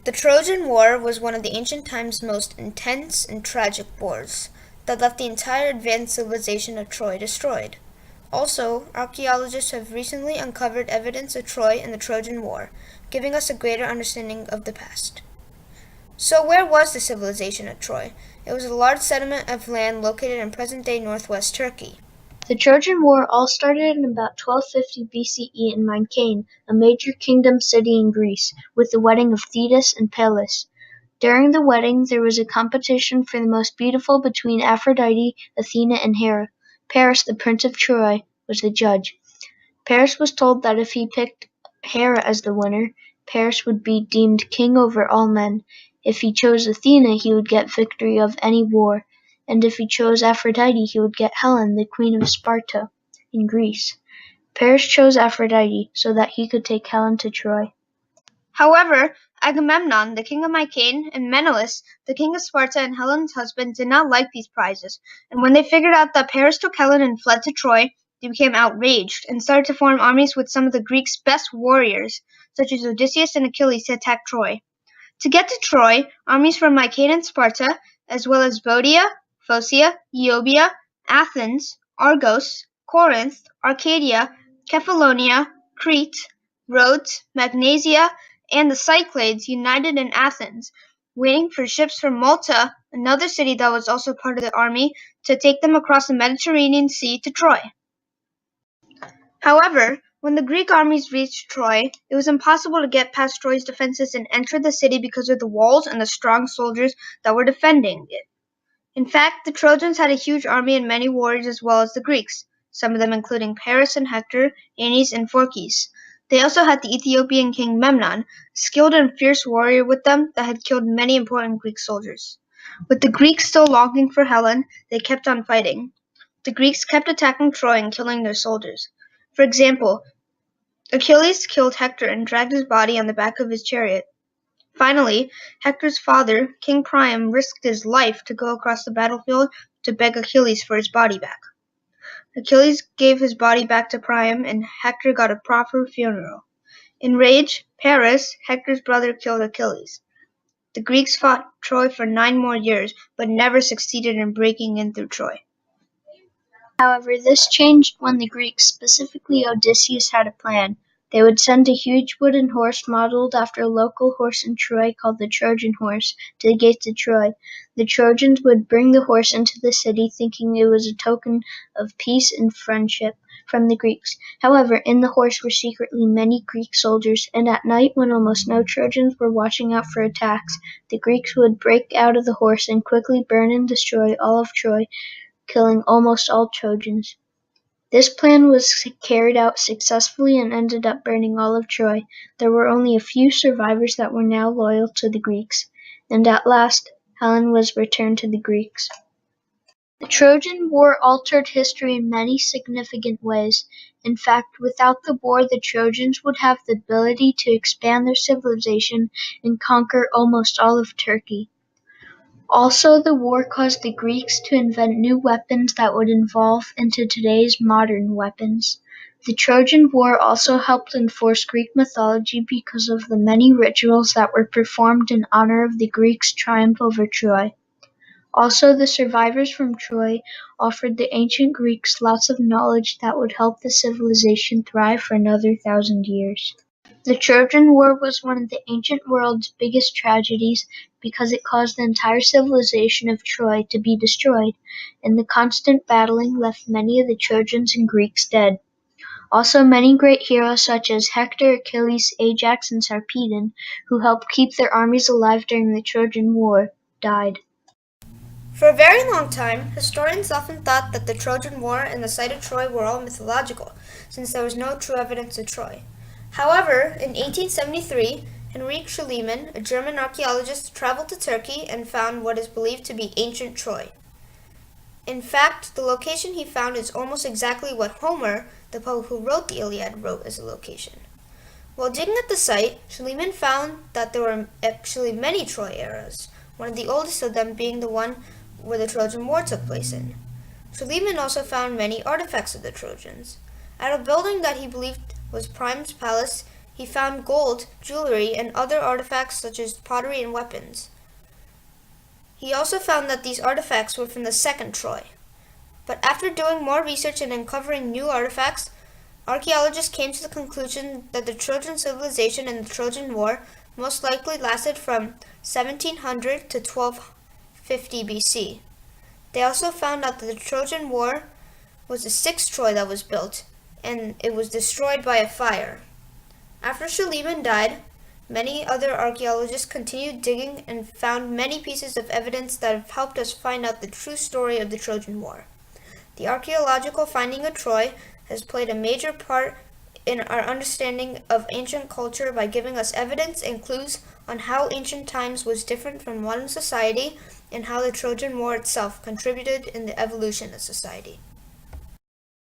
The Trojan War was one of the ancient times' most intense and tragic wars that left the entire advanced civilization of Troy destroyed. Also, archaeologists have recently uncovered evidence of Troy and the Trojan War, giving us a greater understanding of the past. So where was the civilization of Troy? It was a large settlement of land located in present-day northwest Turkey. The Trojan War all started in about 1250 BCE in Mycenae, a major kingdom city in Greece, with the wedding of Thetis and Pallas. During the wedding, there was a competition for the most beautiful between Aphrodite, Athena, and Hera. Paris, the prince of Troy, was the judge. Paris was told that if he picked Hera as the winner, Paris would be deemed king over all men. If he chose Athena, he would get victory of any war, and if he chose Aphrodite, he would get Helen, the queen of Sparta, in Greece. Paris chose Aphrodite so that he could take Helen to Troy. However, Agamemnon, the king of Mycenae, and Menelaus, the king of Sparta and Helen's husband, did not like these prizes, and when they figured out that Paris took Helen and fled to Troy, they became outraged and started to form armies with some of the Greeks' best warriors, such as Odysseus and Achilles, to attack Troy. To get to Troy, armies from Mycenae and Sparta, as well as Boeotia, Phocea, Euboea, Athens, Argos, Corinth, Arcadia, Kephallonia, Crete, Rhodes, Magnesia, and the Cyclades united in Athens, waiting for ships from Malta, another city that was also part of the army, to take them across the Mediterranean Sea to Troy. However, when the Greek armies reached Troy, it was impossible to get past Troy's defenses and enter the city because of the walls and the strong soldiers that were defending it. In fact, the Trojans had a huge army and many warriors as well as the Greeks, some of them including Paris and Hector, Aeneas, and Phorcys. They also had the Ethiopian king Memnon, a skilled and fierce warrior with them that had killed many important Greek soldiers. With the Greeks still longing for Helen, they kept on fighting. The Greeks kept attacking Troy and killing their soldiers. For example, Achilles killed Hector and dragged his body on the back of his chariot. Finally, Hector's father, King Priam, risked his life to go across the battlefield to beg Achilles for his body back. Achilles gave his body back to Priam, and Hector got a proper funeral. In rage, Paris, Hector's brother, killed Achilles. The Greeks fought Troy for 9 more years, but never succeeded in breaking in through Troy. However, this changed when the Greeks, specifically Odysseus, had a plan. They would send a huge wooden horse modeled after a local horse in Troy called the Trojan horse to the gates of Troy. The Trojans would bring the horse into the city thinking it was a token of peace and friendship from the Greeks. However, in the horse were secretly many Greek soldiers, and at night, when almost no Trojans were watching out for attacks, the Greeks would break out of the horse and quickly burn and destroy all of Troy, killing almost all Trojans. This plan was carried out successfully and ended up burning all of Troy. There were only a few survivors that were now loyal to the Greeks, and at last, Helen was returned to the Greeks. The Trojan War altered history in many significant ways. In fact, without the war, the Trojans would have the ability to expand their civilization and conquer almost all of Turkey. Also, the war caused the Greeks to invent new weapons that would evolve into today's modern weapons. The Trojan War also helped enforce Greek mythology because of the many rituals that were performed in honor of the Greeks' triumph over Troy. Also, the survivors from Troy offered the ancient Greeks lots of knowledge that would help the civilization thrive for another 1,000 years. The Trojan War was one of the ancient world's biggest tragedies because it caused the entire civilization of Troy to be destroyed, and the constant battling left many of the Trojans and Greeks dead. Also, many great heroes such as Hector, Achilles, Ajax, and Sarpedon, who helped keep their armies alive during the Trojan War, died. For a very long time, historians often thought that the Trojan War and the site of Troy were all mythological, since there was no true evidence of Troy. However, in 1873, Henrik Schliemann, a German archaeologist, traveled to Turkey and found what is believed to be ancient Troy. In fact, the location he found is almost exactly what Homer, the poet who wrote the Iliad, wrote as a location. While digging at the site, Schliemann found that there were actually many Troy eras, one of the oldest of them being the one where the Trojan War took place in. Schliemann also found many artifacts of the Trojans. At a building that he believed was Priam's palace, he found gold, jewelry, and other artifacts such as pottery and weapons. He also found that these artifacts were from the Second Troy. But after doing more research and uncovering new artifacts, archaeologists came to the conclusion that the Trojan civilization and the Trojan War most likely lasted from 1700 to 1250 BC. They also found out that the Trojan War was the sixth Troy that was built, and it was destroyed by a fire. After Schliemann died, many other archaeologists continued digging and found many pieces of evidence that have helped us find out the true story of the Trojan War. The archaeological finding of Troy has played a major part in our understanding of ancient culture by giving us evidence and clues on how ancient times was different from modern society and how the Trojan War itself contributed in the evolution of society.